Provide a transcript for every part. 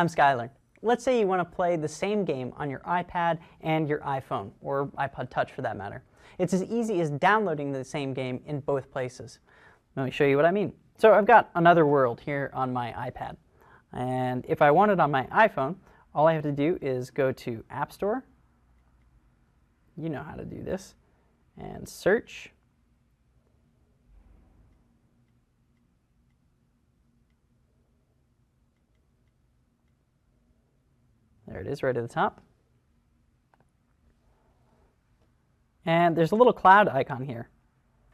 I'm Skylar. Let's say you want to play the same game on your iPad and your iPhone, or iPod Touch for that matter. It's as easy as downloading the same game in both places. Let me show you what I mean. So I've got Another World here on my iPad. And if I want it on my iPhone, all I have to do is go to App Store. You know how to do this. And search. There it is right at the top. And there's a little cloud icon here.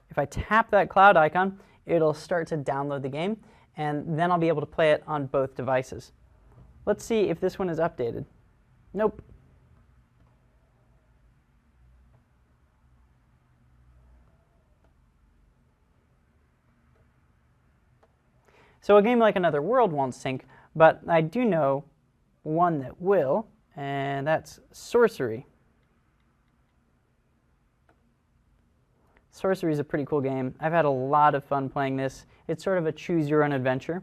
If I tap that cloud icon, it'll start to download the game, and then I'll be able to play it on both devices. Let's see if this one is updated. Nope. So a game like Another World won't sync, but I do know one that will, and that's Sorcery. Sorcery is a pretty cool game. I've had a lot of fun playing this. It's sort of a choose-your-own-adventure.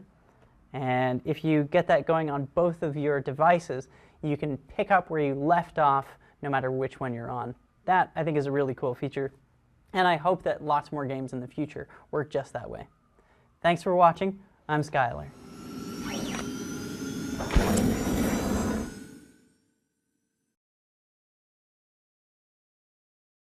And if you get that going on both of your devices, you can pick up where you left off no matter which one you're on. That, I think, is a really cool feature. And I hope that lots more games in the future work just that way. Thanks for watching. I'm Skylar.